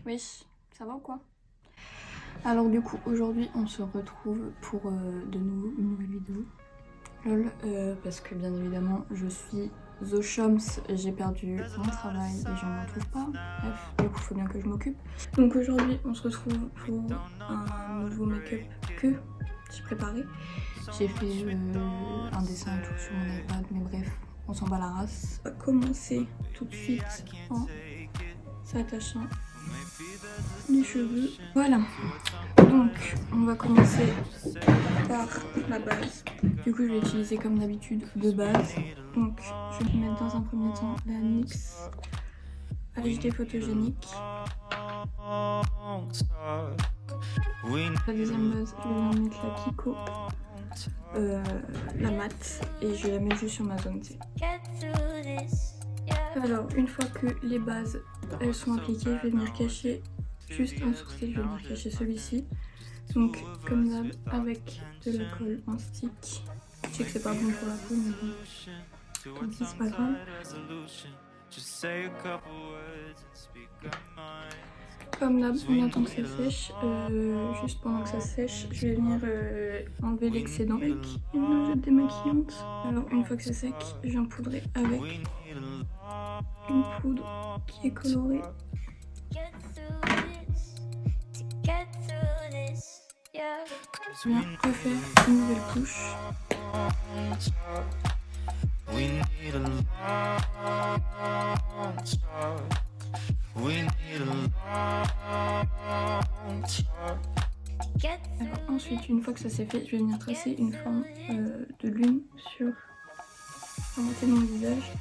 Wesh, ça va ou quoi? Alors du coup, aujourd'hui on se retrouve pour de nouveau une nouvelle vidéo. Lol, parce que bien évidemment je suis au chômage, j'ai perdu mon travail et je n'en trouve pas. Bref, du coup faut bien que je m'occupe. Donc aujourd'hui on se retrouve pour un nouveau make-up que j'ai préparé. J'ai fait un dessin et tout sur mon iPad, mais bref, on s'en bat la race. On va commencer tout de suite en s'attachant les cheveux. Voilà, donc on va commencer par la base. Du coup je vais utiliser comme d'habitude de base. Donc je vais mettre dans un premier temps la NYX HD photogénique. La deuxième base, je vais venir mettre la Kiko, la mat, et je vais la mettre juste sur ma zone T. Alors une fois que les bases elles sont appliquées, je vais venir cacher juste un sourcil, je vais venir cacher celui-ci. Donc comme d'hab avec de la colle en stick. Je sais que c'est pas bon pour la peau mais bon, tant pis c'est pas grave. Comme d'hab on attend que ça sèche, juste pendant que ça sèche je vais venir enlever l'excédent avec une lingette démaquillante. Alors une fois que c'est sec je viens poudrer avec une poudre qui est colorée. Je viens refaire une nouvelle couche. Alors ensuite, une fois que ça s'est fait, je vais venir tracer une forme de lune sur la moitié de mon visage.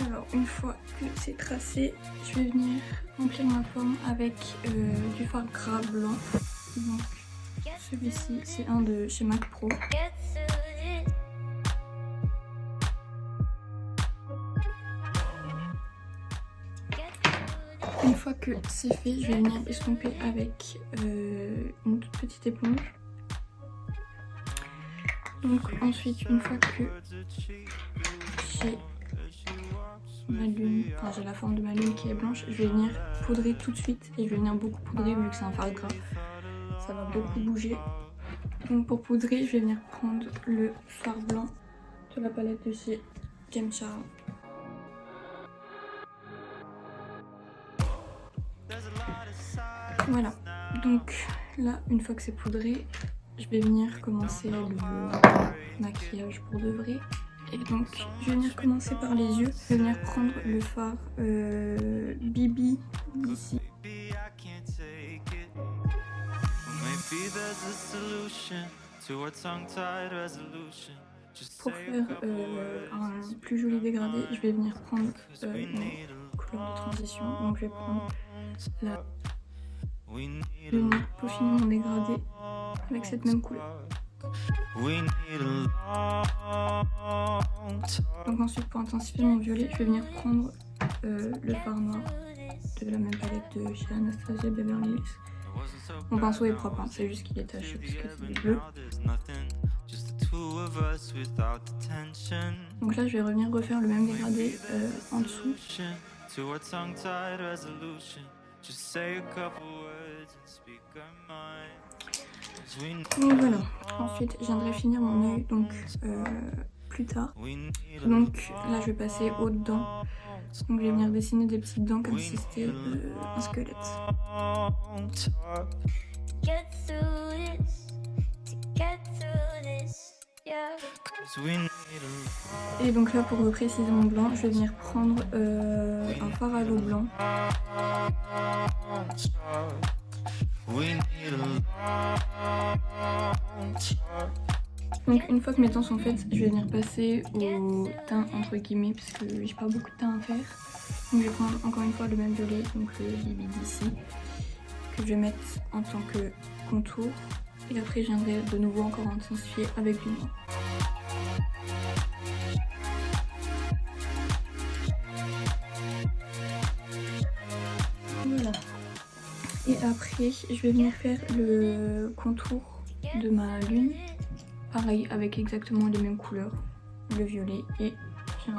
Alors une fois que c'est tracé, je vais venir remplir ma forme avec du fard gras blanc. Donc celui-ci c'est un de chez Mac Pro. Une fois que c'est fait, je vais venir estomper avec une toute petite éponge. Donc ensuite, une fois que j'ai ma lune, enfin j'ai la forme de ma lune qui est blanche, je vais venir poudrer tout de suite et je vais venir beaucoup poudrer vu que c'est un fard gras. Ça va beaucoup bouger. Donc pour poudrer, je vais venir prendre le fard blanc de la palette de chez James Charles. Voilà, donc là, une fois que c'est poudré, je vais venir commencer le maquillage pour de vrai. Et donc, je vais venir commencer par les yeux. Je vais venir prendre le fard BB d'ici. Pour faire un plus joli dégradé, je vais venir prendre une couleur de transition. Donc, je vais prendre la... Je vais venir peaufiner mon dégradé avec cette même couleur. Donc ensuite pour intensifier mon violet, je vais venir prendre le fard noir de la même palette de chez Anastasia Beverly Hills. Mon pinceau est propre, hein, c'est juste qu'il est taché parce que c'est du bleu. Donc là je vais revenir refaire le même dégradé en dessous. Donc voilà, ensuite je viendrai finir mon œil donc plus tard. Donc là je vais passer au dents. Donc je vais venir dessiner des petites dents comme si c'était un squelette. Et donc là pour repréciser mon blanc, je vais venir prendre un fard à l'eau blanc. Donc une fois que mes dents sont faites, je vais venir passer au teint entre guillemets parce que j'ai pas beaucoup de teint à faire. Donc je vais prendre encore une fois le même violet, donc le BB d'ici, que je vais mettre en tant que contour. Et après je viendrai de nouveau encore intensifier avec du noir. Voilà. Et après, je vais venir faire le contour de ma lune. Pareil, avec exactement les mêmes couleurs, le violet, et je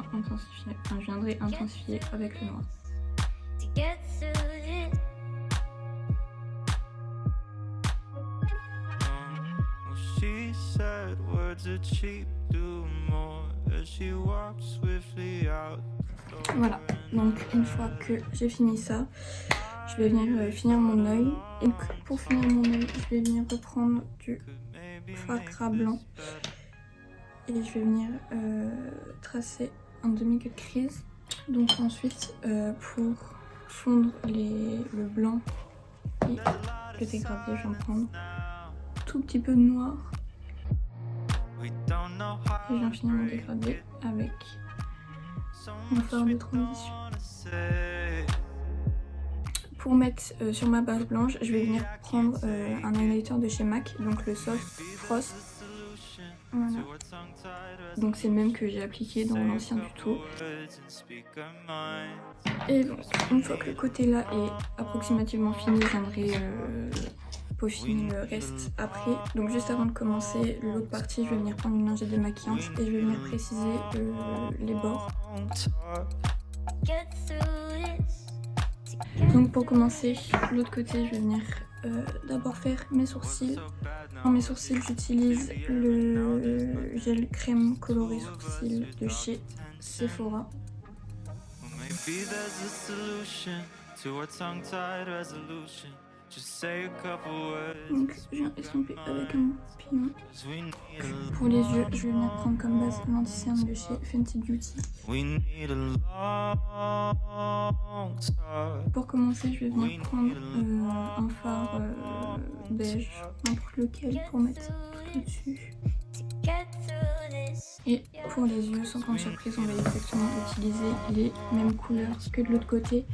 viendrai intensifier avec le noir. Voilà, donc une fois que j'ai fini ça, je vais venir finir mon œil. Et pour finir mon œil, je vais venir reprendre du fard gras blanc. Et je vais venir tracer un demi-cut crease. Donc ensuite, pour fondre le blanc et le dégradé, je vais en prendre un tout petit peu de noir. Et je viens finir mon dégradé avec mon fard de transition. Pour mettre sur ma base blanche, je vais venir prendre un highlighter de chez MAC, donc le Soft Frost. Voilà. Donc c'est le même que j'ai appliqué dans l'ancien tuto. Et donc une fois que le côté là est approximativement fini, je viendrai peaufiner le reste après. Donc juste avant de commencer l'autre partie, je vais venir prendre une lingette démaquillante et je vais venir préciser les bords. Donc pour commencer l'autre côté, je vais venir d'abord faire mes sourcils. Pour mes sourcils, j'utilise le gel crème coloré sourcils de chez Sephora. Donc je viens estomper avec un pignon. Pour les yeux, je vais venir prendre comme base l'anti-cerne de chez Fenty Beauty. Pour commencer, je vais venir prendre un fard beige, n'importe lequel, pour mettre tout au-dessus. Et pour les yeux, sans grande surprise, on va exactement utiliser les mêmes couleurs que de l'autre côté.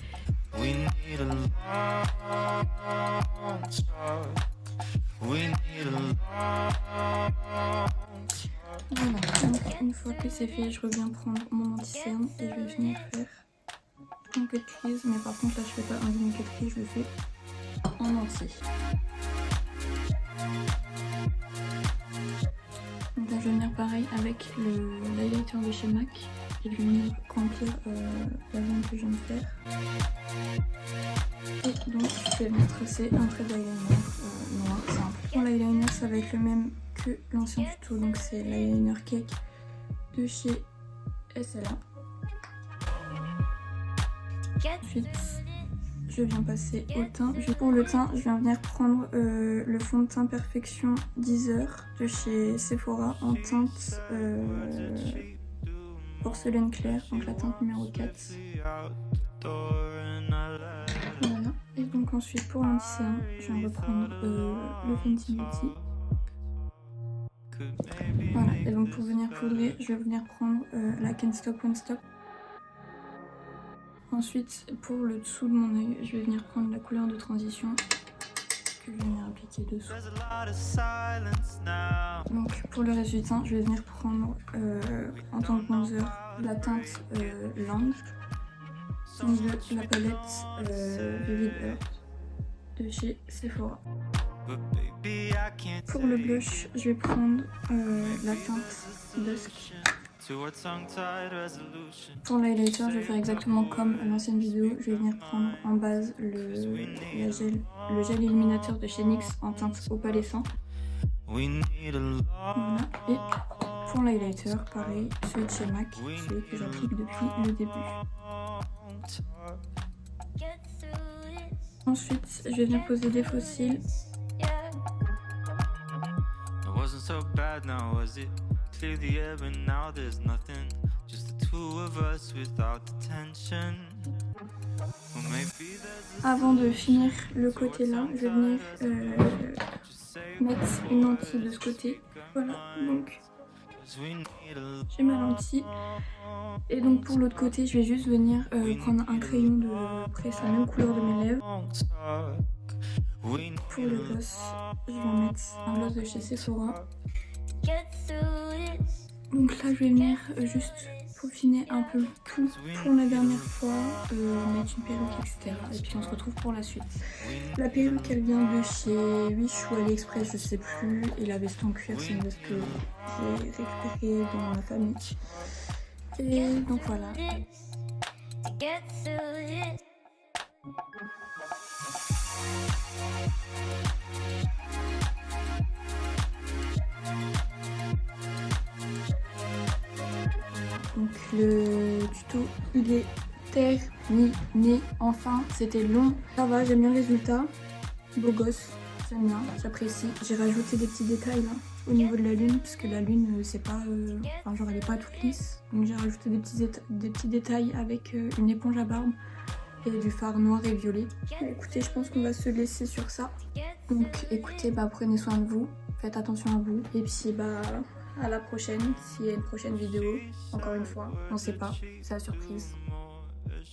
Voilà, donc une fois que c'est fait, je reviens prendre mon anti-cerne et je vais venir faire un cut crease, mais par contre là je fais pas un demi cut crease, je le fais en entier. Donc là je vais venir pareil avec l'highlighter de chez MAC et je vais venir remplir la zone que je viens de faire. Et donc je vais venir tracer un trait d'eyeliner noir simple. Pour l'eyeliner, ça va être le même que l'ancien tuto, donc c'est l'eyeliner cake de chez SLA. Ensuite, je viens passer au teint. Pour le teint, je viens venir prendre le fond de teint Perfection 10 heures de chez Sephora en teinte porcelaine claire, donc la teinte numéro 4. Voilà. Et donc ensuite pour l'anti-cerne, je viens reprendre le Fenty Beauty. Voilà, et donc pour venir poudrer, je vais venir prendre la Can't Stop Won't Stop. Ensuite, pour le dessous de mon œil, je vais venir prendre la couleur de transition que je vais venir appliquer dessous. Donc pour le reste du teint, je vais venir prendre en tant que bronzer la teinte Lang, donc de la palette Vivid Earth de chez Sephora. Pour le blush, je vais prendre la teinte Dusk. Pour l'highlighter, je vais faire exactement comme l'ancienne vidéo. Je vais venir prendre en base le gel illuminateur de chez NYX en teinte opalescent. Voilà. Et pour l'highlighter, pareil, celui de chez MAC, celui que j'applique depuis le début. Ensuite, je vais venir poser des faux cils. Avant de finir le côté là, je vais venir mettre une lentille de ce côté. Voilà, donc j'ai ma lentille. Et donc pour l'autre côté, je vais juste venir prendre un crayon de presse la même couleur de mes lèvres. Pour le gloss, je vais mettre un gloss de chez Sephora. Donc là, je vais venir juste peaufiner un peu tout pour la dernière fois, mettre une perruque, etc. Et puis on se retrouve pour la suite. La perruque elle vient de chez Wish ou AliExpress, je sais plus. Et la veste en cuir, c'est une veste que j'ai récupérée dans la famille. Et donc voilà. Donc le tuto il est terminé, enfin c'était long. Ça va, j'aime bien le résultat, beau gosse, j'aime bien, j'apprécie. J'ai rajouté des petits détails là au niveau de la lune, puisque la lune c'est pas, enfin genre elle est pas toute lisse. Donc j'ai rajouté des petits détails avec une éponge à barbe et du fard noir et violet. Écoutez, je pense qu'on va se laisser sur ça. Donc écoutez, prenez soin de vous, faites attention à vous et puis à la prochaine, s'il y a une prochaine vidéo. Encore une fois, on sait pas, c'est la surprise.